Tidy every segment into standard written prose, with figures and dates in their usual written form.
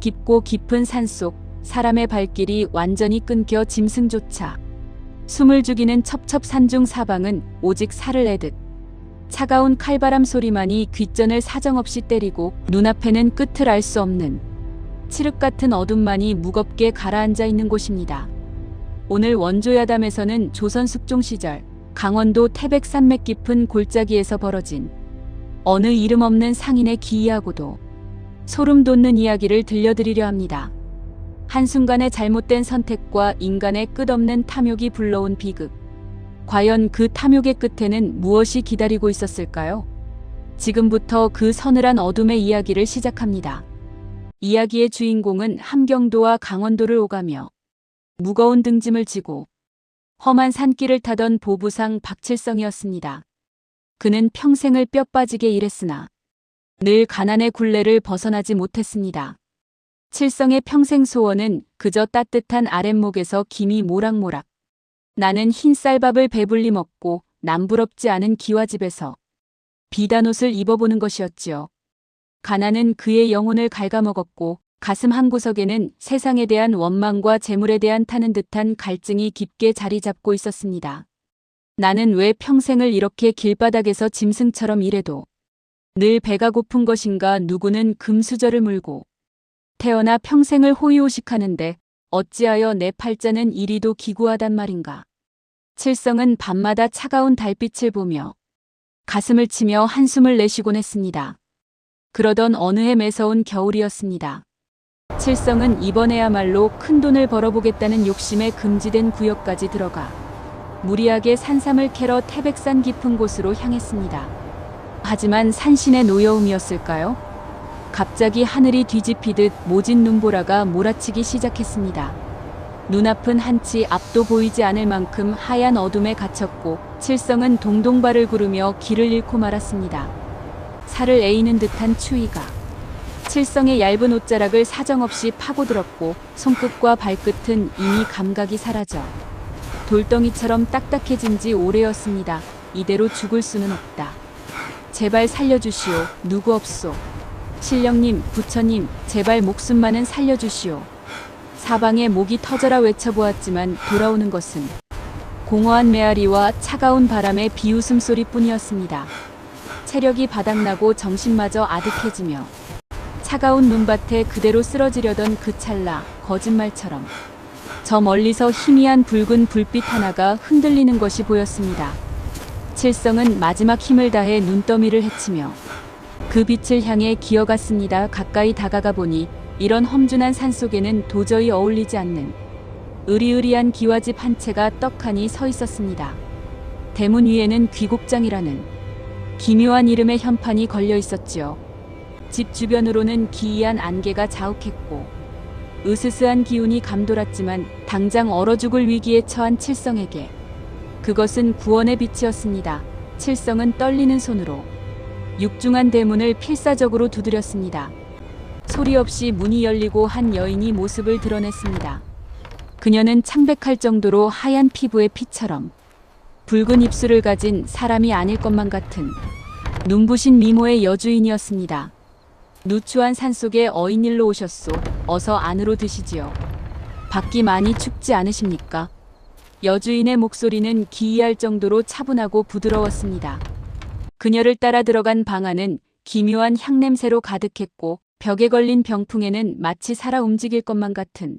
깊고 깊은 산속, 사람의 발길이 완전히 끊겨 짐승조차 숨을 죽이는 첩첩산중 사방은 오직 살을 내듯 차가운 칼바람 소리만이 귓전을 사정없이 때리고 눈앞에는 끝을 알 수 없는 칠흑 같은 어둠만이 무겁게 가라앉아 있는 곳입니다. 오늘 원조야담에서는 조선 숙종 시절 강원도 태백산맥 깊은 골짜기에서 벌어진 어느 이름 없는 상인의 기이하고도 소름 돋는 이야기를 들려드리려 합니다. 한순간의 잘못된 선택과 인간의 끝없는 탐욕이 불러온 비극. 과연 그 탐욕의 끝에는 무엇이 기다리고 있었을까요? 지금부터 그 서늘한 어둠의 이야기를 시작합니다. 이야기의 주인공은 함경도와 강원도를 오가며 무거운 등짐을 지고 험한 산길을 타던 보부상 박칠성이었습니다. 그는 평생을 뼈 빠지게 일했으나 늘 가난의 굴레를 벗어나지 못했습니다. 칠성의 평생 소원은 그저 따뜻한 아랫목에서 김이 모락모락 나는 흰 쌀밥을 배불리 먹고 남부럽지 않은 기와집에서 비단옷을 입어보는 것이었지요. 가난은 그의 영혼을 갉아먹었고 가슴 한구석에는 세상에 대한 원망과 재물에 대한 타는 듯한 갈증이 깊게 자리 잡고 있었습니다. 나는 왜 평생을 이렇게 길바닥에서 짐승처럼 일해도 늘 배가 고픈 것인가. 누구는 금수저를 물고 태어나 평생을 호의호식하는데 어찌하여 내 팔자는 이리도 기구하단 말인가. 칠성은 밤마다 차가운 달빛을 보며 가슴을 치며 한숨을 내쉬곤 했습니다. 그러던 어느 해 매서운 겨울이었습니다. 칠성은 이번에야말로 큰돈을 벌어보겠다는 욕심에 금지된 구역까지 들어가 무리하게 산삼을 캐러 태백산 깊은 곳으로 향했습니다. 하지만 산신의 노여움이었을까요? 갑자기 하늘이 뒤집히듯 모진 눈보라가 몰아치기 시작했습니다. 눈앞은 한치 앞도 보이지 않을 만큼 하얀 어둠에 갇혔고 칠성은 동동발을 구르며 길을 잃고 말았습니다. 살을 에이는 듯한 추위가 칠성의 얇은 옷자락을 사정없이 파고들었고 손끝과 발끝은 이미 감각이 사라져 돌덩이처럼 딱딱해진 지 오래였습니다. 이대로 죽을 수는 없다. 제발 살려주시오. 누구 없소. 신령님, 부처님, 제발 목숨만은 살려주시오. 사방에 목이 터져라 외쳐보았지만 돌아오는 것은 공허한 메아리와 차가운 바람의 비웃음 소리뿐이었습니다. 체력이 바닥나고 정신마저 아득해지며 차가운 눈밭에 그대로 쓰러지려던 그 찰나 거짓말처럼 저 멀리서 희미한 붉은 불빛 하나가 흔들리는 것이 보였습니다. 칠성은 마지막 힘을 다해 눈더미를 헤치며 그 빛을 향해 기어갔습니다. 가까이 다가가 보니 이런 험준한 산속에는 도저히 어울리지 않는 으리으리한 기와집 한 채가 떡하니 서 있었습니다. 대문 위에는 귀곡장이라는 기묘한 이름의 현판이 걸려 있었지요. 집 주변으로는 기이한 안개가 자욱했고 으스스한 기운이 감돌았지만 당장 얼어 죽을 위기에 처한 칠성에게 그것은 구원의 빛이었습니다. 칠성은 떨리는 손으로 육중한 대문을 필사적으로 두드렸습니다. 소리 없이 문이 열리고 한 여인이 모습을 드러냈습니다. 그녀는 창백할 정도로 하얀 피부의 피처럼 붉은 입술을 가진 사람이 아닐 것만 같은 눈부신 미모의 여주인이었습니다. 누추한 산속에 어인일로 오셨소. 어서 안으로 드시지요. 밖이 많이 춥지 않으십니까? 여주인의 목소리는 기이할 정도로 차분하고 부드러웠습니다. 그녀를 따라 들어간 방 안은 기묘한 향냄새로 가득했고 벽에 걸린 병풍에는 마치 살아 움직일 것만 같은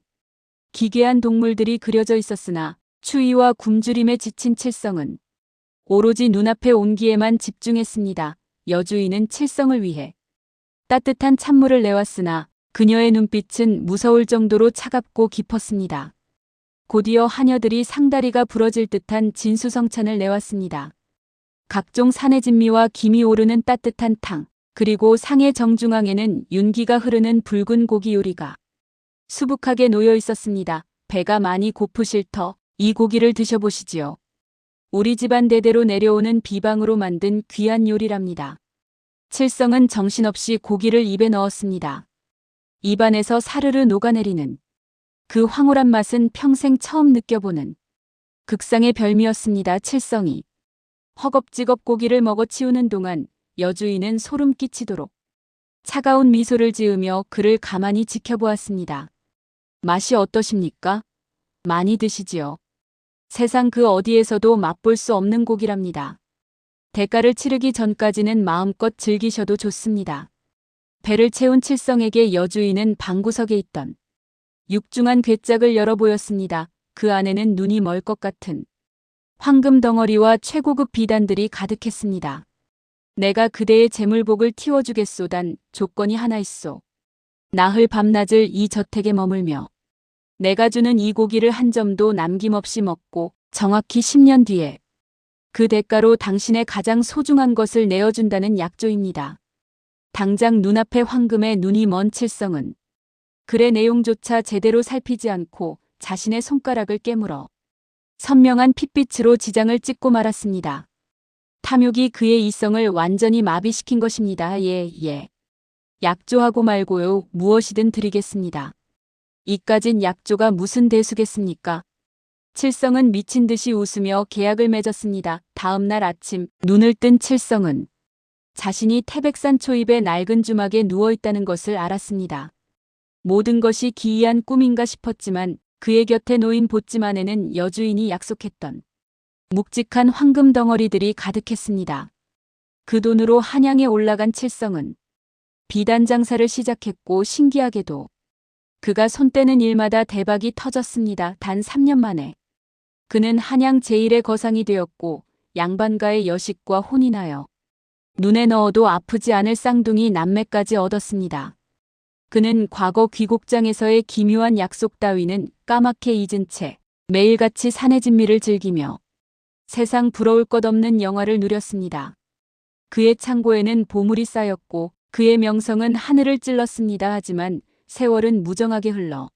기괴한 동물들이 그려져 있었으나 추위와 굶주림에 지친 칠성은 오로지 눈앞의 온기에만 집중했습니다. 여주인은 칠성을 위해 따뜻한 찬물을 내왔으나 그녀의 눈빛은 무서울 정도로 차갑고 깊었습니다. 곧이어 하녀들이 상다리가 부러질 듯한 진수성찬을 내왔습니다. 각종 산의 진미와 김이 오르는 따뜻한 탕, 그리고 상의 정중앙에는 윤기가 흐르는 붉은 고기 요리가 수북하게 놓여 있었습니다. 배가 많이 고프실 터 이 고기를 드셔보시지요. 우리 집안 대대로 내려오는 비방으로 만든 귀한 요리랍니다. 칠성은 정신없이 고기를 입에 넣었습니다. 입안에서 사르르 녹아내리는 그 황홀한 맛은 평생 처음 느껴보는 극상의 별미였습니다. 칠성이 허겁지겁 고기를 먹어 치우는 동안 여주인은 소름 끼치도록 차가운 미소를 지으며 그를 가만히 지켜보았습니다. 맛이 어떠십니까? 많이 드시지요. 세상 그 어디에서도 맛볼 수 없는 고기랍니다. 대가를 치르기 전까지는 마음껏 즐기셔도 좋습니다. 배를 채운 칠성에게 여주인은 방구석에 있던 육중한 괴짝을 열어 보였습니다. 그 안에는 눈이 멀 것 같은 황금 덩어리와 최고급 비단들이 가득했습니다. 내가 그대의 재물복을 틔워주겠소단 조건이 하나 있소. 나흘 밤낮을 이 저택에 머물며 내가 주는 이 고기를 한 점도 남김없이 먹고 정확히 10년 뒤에 그 대가로 당신의 가장 소중한 것을 내어준다는 약조입니다. 당장 눈앞에 황금에 눈이 먼 칠성은 글의 내용조차 제대로 살피지 않고 자신의 손가락을 깨물어 선명한 핏빛으로 지장을 찍고 말았습니다. 탐욕이 그의 이성을 완전히 마비시킨 것입니다. 예. 약조하고 말고요. 무엇이든 드리겠습니다. 이까진 약조가 무슨 대수겠습니까? 칠성은 미친 듯이 웃으며 계약을 맺었습니다. 다음 날 아침 눈을 뜬 칠성은 자신이 태백산 초입의 낡은 주막에 누워있다는 것을 알았습니다. 모든 것이 기이한 꿈인가 싶었지만 그의 곁에 놓인 보찜 안에는 여주인이 약속했던 묵직한 황금 덩어리들이 가득했습니다. 그 돈으로 한양에 올라간 칠성은 비단 장사를 시작했고 신기하게도 그가 손 떼는 일마다 대박이 터졌습니다. 단 3년 만에 그는 한양 제1의 거상이 되었고 양반가의 여식과 혼이 나여 눈에 넣어도 아프지 않을 쌍둥이 남매까지 얻었습니다. 그는 과거 귀곡장에서의 기묘한 약속 따위는 까맣게 잊은 채 매일같이 산의 진미를 즐기며 세상 부러울 것 없는 영화를 누렸습니다. 그의 창고에는 보물이 쌓였고 그의 명성은 하늘을 찔렀습니다. 하지만 세월은 무정하게 흘러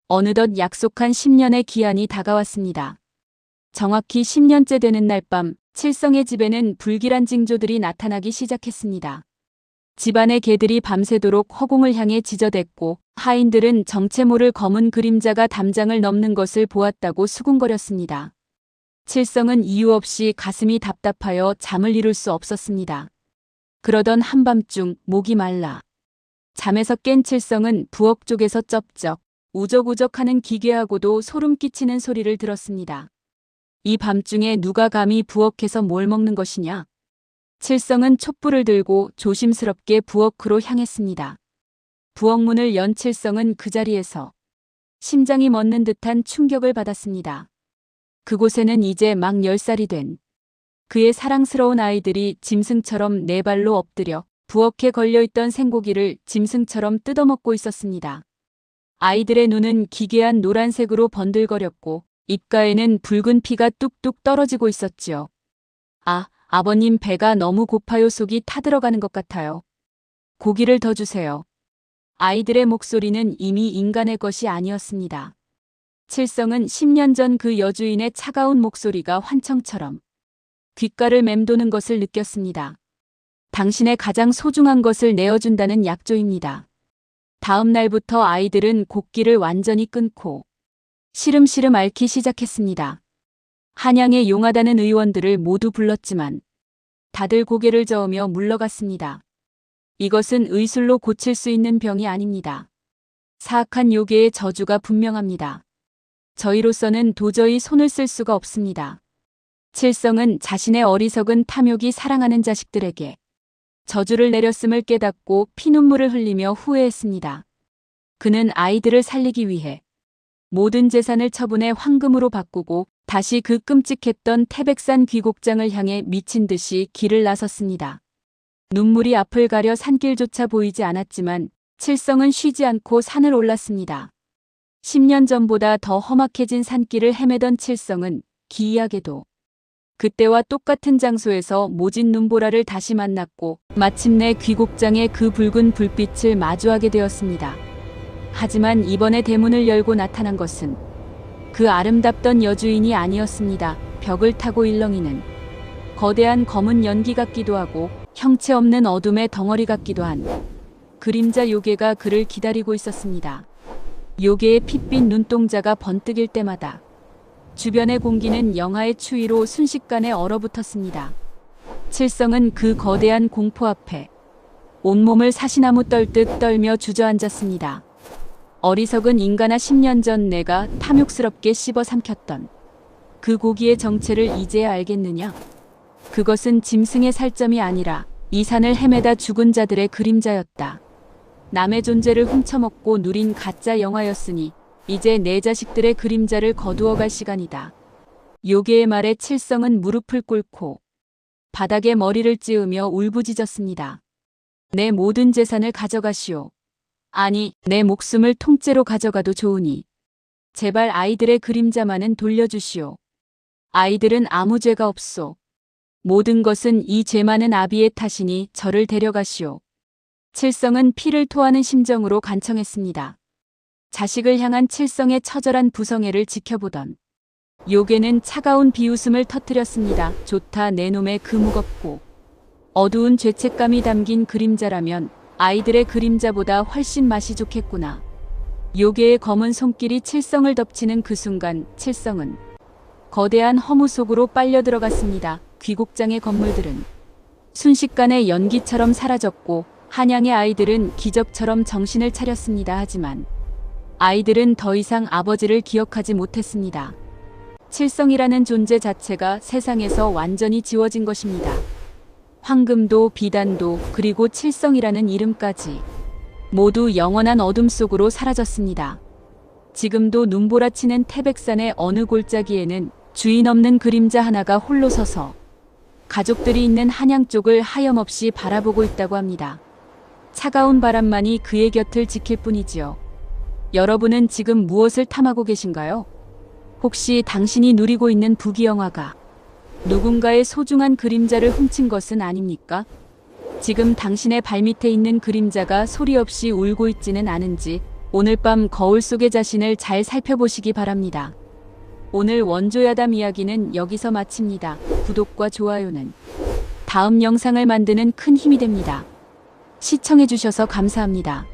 어느덧 약속한 10년의 기한이 다가왔습니다. 정확히 10년째 되는 날 밤 칠성의 집에는 불길한 징조들이 나타나기 시작했습니다. 집안의 개들이 밤새도록 허공을 향해 지저댔고 하인들은 정체 모를 검은 그림자가 담장을 넘는 것을 보았다고 수군거렸습니다. 칠성은 이유 없이 가슴이 답답하여 잠을 이룰 수 없었습니다. 그러던 한밤중 목이 말라 잠에서 깬 칠성은 부엌 쪽에서 쩝쩝 우적우적하는 기괴하고도 소름 끼치는 소리를 들었습니다. 이 밤중에 누가 감히 부엌에서 뭘 먹는 것이냐? 칠성은 촛불을 들고 조심스럽게 부엌으로 향했습니다. 부엌 문을 연 칠성은 그 자리에서 심장이 멎는 듯한 충격을 받았습니다. 그곳에는 이제 막 10살이 된 그의 사랑스러운 아이들이 짐승처럼 네 발로 엎드려 부엌에 걸려있던 생고기를 짐승처럼 뜯어먹고 있었습니다. 아이들의 눈은 기괴한 노란색으로 번들거렸고 입가에는 붉은 피가 뚝뚝 떨어지고 있었지요. 아버님 배가 너무 고파요. 속이 타들어가는 것 같아요. 고기를 더 주세요. 아이들의 목소리는 이미 인간의 것이 아니었습니다. 칠성은 10년 전 그 여주인의 차가운 목소리가 환청처럼 귓가를 맴도는 것을 느꼈습니다. 당신의 가장 소중한 것을 내어준다는 약조입니다. 다음 날부터 아이들은 곡기를 완전히 끊고 시름시름 앓기 시작했습니다. 한양에 용하다는 의원들을 모두 불렀지만 다들 고개를 저으며 물러갔습니다. 이것은 의술로 고칠 수 있는 병이 아닙니다. 사악한 요괴의 저주가 분명합니다. 저희로서는 도저히 손을 쓸 수가 없습니다. 칠성은 자신의 어리석은 탐욕이 사랑하는 자식들에게 저주를 내렸음을 깨닫고 피눈물을 흘리며 후회했습니다. 그는 아이들을 살리기 위해 모든 재산을 처분해 황금으로 바꾸고 다시 그 끔찍했던 태백산 귀곡장을 향해 미친 듯이 길을 나섰습니다. 눈물이 앞을 가려 산길조차 보이지 않았지만 칠성은 쉬지 않고 산을 올랐습니다. 10년 전보다 더 험악해진 산길을 헤매던 칠성은 기이하게도 그때와 똑같은 장소에서 모진 눈보라를 다시 만났고 마침내 귀곡장의 그 붉은 불빛을 마주하게 되었습니다. 하지만 이번에 대문을 열고 나타난 것은 그 아름답던 여주인이 아니었습니다. 벽을 타고 일렁이는 거대한 검은 연기 같기도 하고 형체 없는 어둠의 덩어리 같기도 한 그림자 요괴가 그를 기다리고 있었습니다. 요괴의 핏빛 눈동자가 번뜩일 때마다 주변의 공기는 영하의 추위로 순식간에 얼어붙었습니다. 칠성은 그 거대한 공포 앞에 온몸을 사시나무 떨듯 떨며 주저앉았습니다. 어리석은 인간아, 10년 전 내가 탐욕스럽게 씹어 삼켰던 그 고기의 정체를 이제야 알겠느냐? 그것은 짐승의 살점이 아니라 이 산을 헤매다 죽은 자들의 그림자였다. 남의 존재를 훔쳐먹고 누린 가짜 영화였으니 이제 내 자식들의 그림자를 거두어갈 시간이다. 요괴의 말에 칠성은 무릎을 꿇고 바닥에 머리를 찌으며 울부짖었습니다. 내 모든 재산을 가져가시오. 아니, 내 목숨을 통째로 가져가도 좋으니 제발 아이들의 그림자만은 돌려주시오. 아이들은 아무 죄가 없소. 모든 것은 이 죄 많은 아비의 탓이니 저를 데려가시오. 칠성은 피를 토하는 심정으로 간청했습니다. 자식을 향한 칠성의 처절한 부성애를 지켜보던 요괴는 차가운 비웃음을 터뜨렸습니다. 좋다, 내 놈의 그 무겁고 어두운 죄책감이 담긴 그림자라면 아이들의 그림자보다 훨씬 맛이 좋겠구나. 요괴의 검은 손길이 칠성을 덮치는 그 순간 칠성은 거대한 허무 속으로 빨려 들어갔습니다. 귀곡장의 건물들은 순식간에 연기처럼 사라졌고 한양의 아이들은 기적처럼 정신을 차렸습니다. 하지만 아이들은 더 이상 아버지를 기억하지 못했습니다. 칠성이라는 존재 자체가 세상에서 완전히 지워진 것입니다. 황금도 비단도 그리고 칠성이라는 이름까지 모두 영원한 어둠 속으로 사라졌습니다. 지금도 눈보라치는 태백산의 어느 골짜기에는 주인 없는 그림자 하나가 홀로 서서 가족들이 있는 한양 쪽을 하염없이 바라보고 있다고 합니다. 차가운 바람만이 그의 곁을 지킬 뿐이지요. 여러분은 지금 무엇을 탐하고 계신가요? 혹시 당신이 누리고 있는 부귀영화가 누군가의 소중한 그림자를 훔친 것은 아닙니까? 지금 당신의 발밑에 있는 그림자가 소리 없이 울고 있지는 않은지 오늘 밤 거울 속의 자신을 잘 살펴보시기 바랍니다. 오늘 원조야담 이야기는 여기서 마칩니다. 구독과 좋아요는 다음 영상을 만드는 큰 힘이 됩니다. 시청해주셔서 감사합니다.